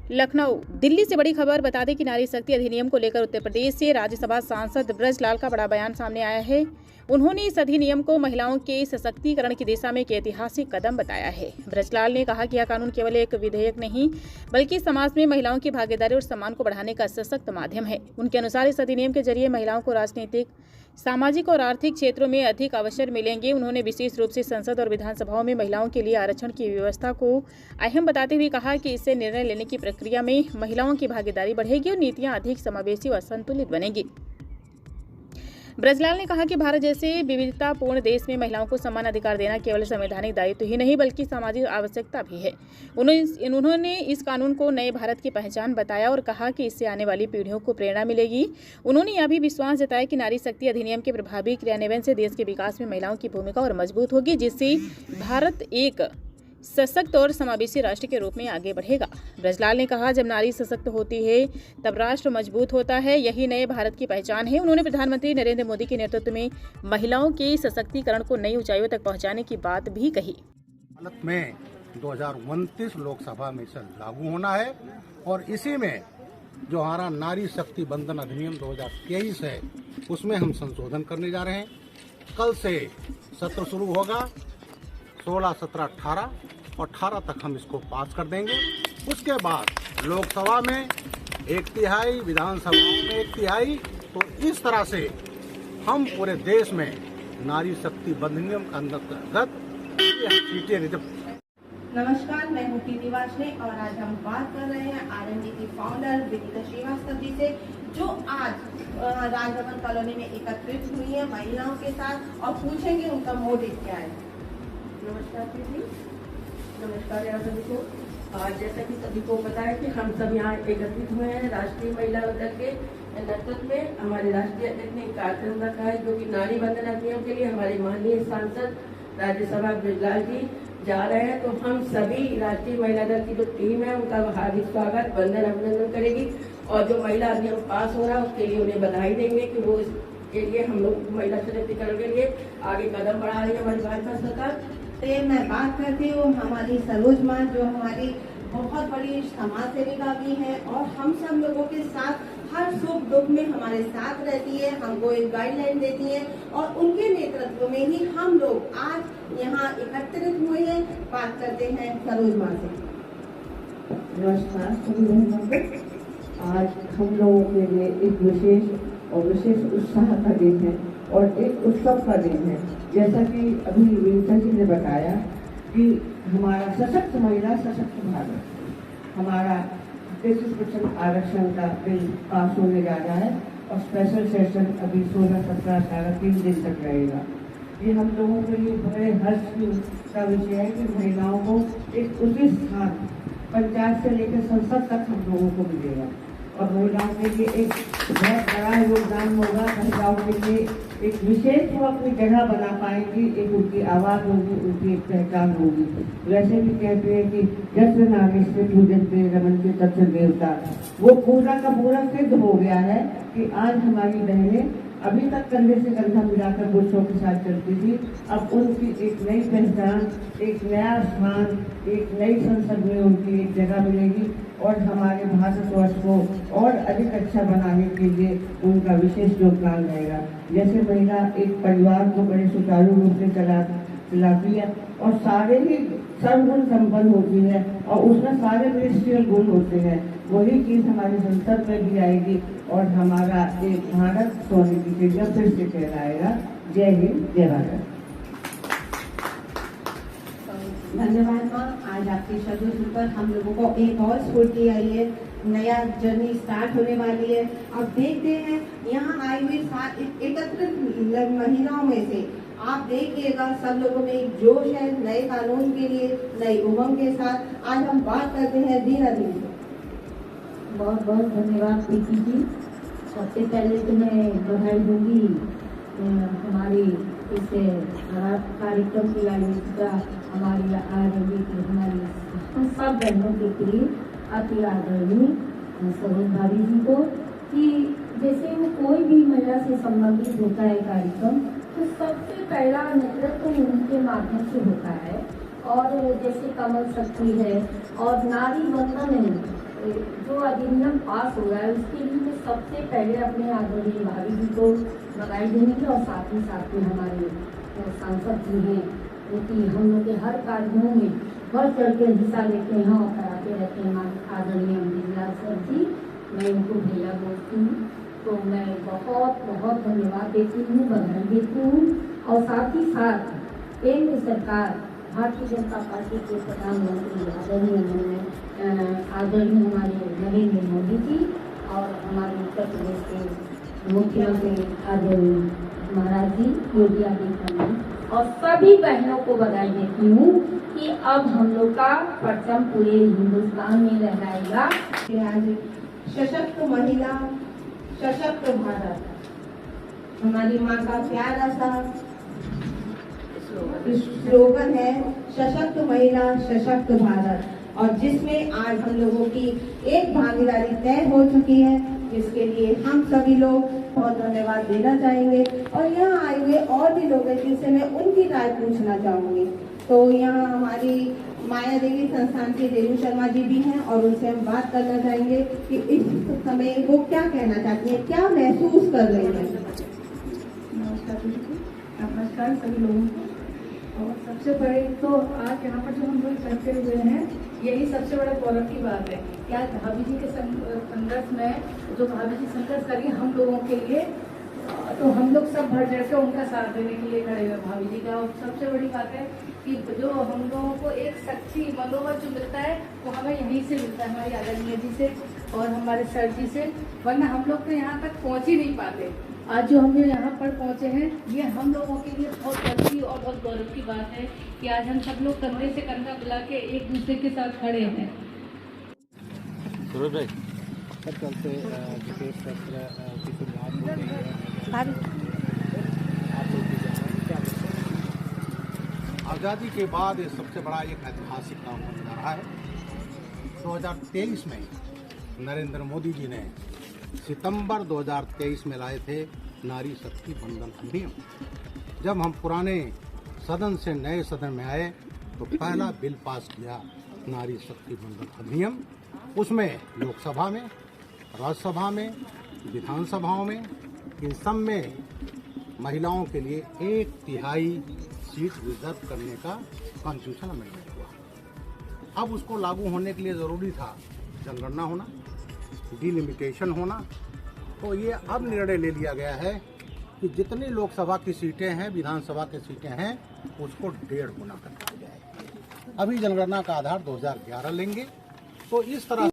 लखनऊ। दिल्ली से बड़ी खबर बता दें कि नारी शक्ति अधिनियम को लेकर उत्तर प्रदेश से राज्यसभा सांसद ब्रजलाल का बड़ा बयान सामने आया है। उन्होंने इस अधिनियम को महिलाओं के सशक्तिकरण की दिशा में एक ऐतिहासिक कदम बताया है। ब्रजलाल ने कहा कि यह कानून केवल एक विधेयक नहीं बल्कि समाज में महिलाओं की भागीदारी और सम्मान को बढ़ाने का सशक्त माध्यम है। उनके अनुसार इस अधिनियम के जरिए महिलाओं को राजनीतिक, सामाजिक और आर्थिक क्षेत्रों में अधिक अवसर मिलेंगे। उन्होंने विशेष रूप से संसद और विधानसभाओं में महिलाओं के लिए आरक्षण की व्यवस्था को अहम बताते हुए कहा कि इससे निर्णय लेने की प्रक्रिया में महिलाओं की भागीदारी बढ़ेगी और नीतियां अधिक समावेशी और संतुलित बनेंगी। ब्रजलाल ने कहा कि भारत जैसे विविधतापूर्ण देश में महिलाओं को समान अधिकार देना केवल संवैधानिक दायित्व ही नहीं बल्कि सामाजिक आवश्यकता भी है। उन्होंने इस कानून को नए भारत की पहचान बताया और कहा कि इससे आने वाली पीढ़ियों को प्रेरणा मिलेगी। उन्होंने यह भी विश्वास जताया कि नारी शक्ति अधिनियम के प्रभावी क्रियान्वयन से देश के विकास में महिलाओं की भूमिका और मजबूत होगी, जिससे भारत एक सशक्त और समावेशी राष्ट्र के रूप में आगे बढ़ेगा। ब्रजलाल ने कहा, जब नारी सशक्त होती है तब राष्ट्र मजबूत होता है, यही नए भारत की पहचान है। उन्होंने प्रधानमंत्री नरेंद्र मोदी के नेतृत्व में महिलाओं के सशक्तिकरण को नई ऊंचाइयों तक पहुंचाने की बात भी कही। भारत में 2029 लोकसभा में इसे लागू होना है और इसी में जो हमारा नारी शक्ति बंधन अधिनियम 2023 है उसमें हम संशोधन करने जा रहे हैं। कल से सत्र शुरू होगा, 16, 17, 18 और 18 तक हम इसको पास कर देंगे। उसके बाद लोकसभा में 1/3, विधानसभाओं में 1/3। तो इस तरह से हम पूरे देश में नारी शक्ति बंधनियम के अंतर्गत सीटें रिजर्व। नमस्कार, मैं हूँ टी वाशने और आज हम बात कर रहे हैं आरएनडी की फाउंडर विनीता श्रीवास्तव जी से, जो आज राजभवन कॉलोनी में एकत्रित हुई है महिलाओं के साथ और पूछेंगे उनका मोटिव क्या है। नमस्कार दीदी। नमस्कार यहाँ सभी को। आज जैसा कि सभी को पता है कि हम सब यहाँ एकत्रित हुए हैं राष्ट्रीय महिला दल के नेतृत्व में। हमारे राष्ट्रीय अध्यक्ष ने एक कार्यक्रम रखा है जो कि नारी बंधन अधिनियम के लिए हमारे माननीय सांसद राज्यसभा ब्रजलाल जी जा रहे हैं। तो हम सभी राष्ट्रीय महिला दल की जो टीम है उनका हार्दिक स्वागत, वंदन, अभिनंदन करेगी और जो महिला अधिनियम पास हो रहा है उसके लिए उन्हें बधाई देंगे कि वो इसके लिए हम लोग महिला सशक्तिकरण के लिए आगे कदम बढ़ा रही है हमारी भाजपा सरकार। मैं बात करती हूँ हमारी सरोज माँ, जो हमारी बहुत बड़ी समाज सेविका भी है और हम सब लोगों के साथ हर सुख दुख में हमारे साथ रहती है, हमको एक गाइडलाइन देती है और उनके नेतृत्व में ही हम लोग आज यहाँ एकत्रित हुए हैं। बात करते हैं सरोज माँ से। नमस्कार सभी बहनों को। आज हम लोगों के लिए एक विशेष उत्साह का दिन है और एक उत्सव का दिन है। जैसा कि अभी विनीता जी ने बताया कि हमारा सशक्त महिला सशक्त भारत, हमारा 33% आरक्षण का बिल पास होने जा रहा है और स्पेशल सेशन अभी 16, 17, 18 3 दिन तक रहेगा। ये हम लोगों के लिए बड़े हर्ष का विषय है कि महिलाओं को एक उचित स्थान पंचायत से लेकर संसद तक हम लोगों को मिलेगा और महिलाओं के लिए एक बहुत बड़ा योगदान होगा। महिलाओं के लिए एक विशेष वो अपनी जगह बना पाएंगी, एक उनकी आवाज़ होगी, उनकी एक पहचान होगी। वैसे भी कहते हैं कि जैसे नागेश्वर पूजनते रमनते तत्व देवता, वो पूरा का पूरा सिद्ध हो गया है कि आज हमारी बहनें अभी तक कंधे से कंधा मिलाकर पुरुषों के साथ चलती थी, अब उनकी एक नई पहचान, एक नया स्थान, एक नई संसद में उनकी एक जगह मिलेगी और हमारे भारतवर्ष को और अधिक अच्छा बनाने के लिए उनका विशेष योगदान रहेगा। जैसे महिला एक परिवार को बड़े सुचारू रूप से चलाती है और सारे ही सर्वगुण संपन्न होती है और उसमें सारे मिनिस्ट्रियल गुण होते हैं, वही चीज़ हमारी संसद में भी आएगी और हमारा एक भारत सोने की चिड़िया फिर से कहलाएगा। जय हिंद, जय भारत। धन्यवाद माँ। आज आपके शब्दों सुनकर हम लोगों को एक और स्फूर्ति आई है, नया जर्नी स्टार्ट होने वाली है। अब देखते हैं यहाँ आई हुई एकत्रित महिलाओं में से आप देखिएगा सब लोगों में एक जोश है नए कानून के लिए, नई उमंग के साथ। आज हम बात करते हैं दीना दी से। बहुत बहुत धन्यवाद प्रीति जी। सबसे पहले तो मैं बधाई दूंगी हमारी इस कार्यक्रम की आयोजिका हमारी आरएनडी की हमारी हम सब बहनों के लिए अति आदरणीय सरोज भाभी जी को, कि जैसे वो कोई भी महिला से संबंधित होता है कार्यक्रम तो सबसे पहला नेतृत्व उनके माध्यम से होता है। और जैसे कमल शक्ति है और नारी बंधन है, जो अधिनियम पास हो रहा है उसके लिए मैं सबसे पहले अपने आदरणीय भाभी जी को बधाई देंगे और साथ ही साथ में हमारे सांसद जी हैं जो कि हम लोग के हर कार्यक्रमों में बढ़ चढ़ के हिस्सा लेते हैं और कराते रहते हैं। आदरणीय अमरीलाल सर जी, मैं उनको भैया बोलती हूँ, तो मैं बहुत बहुत धन्यवाद देती हूँ, बधाई देती हूँ। और साथ ही साथ केंद्र सरकार भारतीय जनता पार्टी के प्रधानमंत्री आदरणीय हमारे नरेंद्र मोदी जी और हमारे उत्तर प्रदेश के मुख्यमंत्री आदरणीय महाराज जी योगी आदित्यनाथ और सभी बहनों को बधाई देती हूँ कि अब हम लोग का परचम पूरे हिंदुस्तान में लहराएगा। आज सशक्त महिला सशक्त भारत, हमारी माँ का प्यारा सा स्लोगन है, सशक्त महिला सशक्त भारत, और जिसमें आज हम लोगों की एक भागीदारी तय हो चुकी है, जिसके लिए हम सभी लोग बहुत धन्यवाद देना चाहेंगे। और यहाँ आए हुए और भी लोग हैं जिनसे मैं उनकी राय पूछना चाहूंगी। तो यहाँ हमारी माया देवी संस्थान के रेणु शर्मा जी भी हैं और उनसे हम बात करना चाहेंगे कि इस समय वो क्या कहना चाहती हैं, क्या महसूस कर रही हैं। नमस्कार सभी लोगों को। और सबसे पहले तो आज यहाँ पर जो हम लोग इकट्ठे हुए हैं, यही सबसे बड़ा गौरव की बात है कि आज भाभी जी के संघर्ष में जो भाभी जी संघर्ष करी हम लोगों के लिए, तो हम लोग सब भर चढ़ के उनका साथ देने के लिए खड़े हुए भाभी जी का। और सबसे बड़ी बात है कि जो हम लोगों को एक शक्ति मनोबल जो मिलता है वो हमें यहीं से मिलता है, हमारी आदरणीय जी से और हमारे सर जी से, वरना हम लोग तो यहाँ तक पहुँच ही नहीं पाते। आज जो हम लोग यहाँ पर पहुँचे हैं, ये हम लोगों के लिए बहुत गर्व और बहुत गौरव की बात है कि आज हम सब लोग कंधे से कंधा मिला के एक दूसरे के साथ खड़े हैं। आज़ादी के बाद ये सबसे बड़ा एक ऐतिहासिक काम होने जा रहा है। 2023 में नरेंद्र मोदी जी ने सितंबर 2023 में लाए थे नारी शक्ति बंधन अधिनियम। जब हम पुराने सदन से नए सदन में आए तो पहला बिल पास किया नारी शक्ति बंधन अधिनियम। उसमें लोकसभा में, राज्यसभा में, विधानसभाओं में, इन सब में महिलाओं के लिए 1/3 सीट रिजर्व करने का कॉन्स्टिट्यूशन अमेंडमेंट हुआ। अब उसको लागू होने के लिए ज़रूरी था जनगणना होना, डिलिमिटेशन होना। तो ये अब निर्णय ले लिया गया है कि जितनी लोकसभा की सीटें हैं, विधानसभा की सीटें हैं, उसको 1.5 गुना कर दिया जाए। अभी जनगणना का आधार 2011 लेंगे। तो इस तरह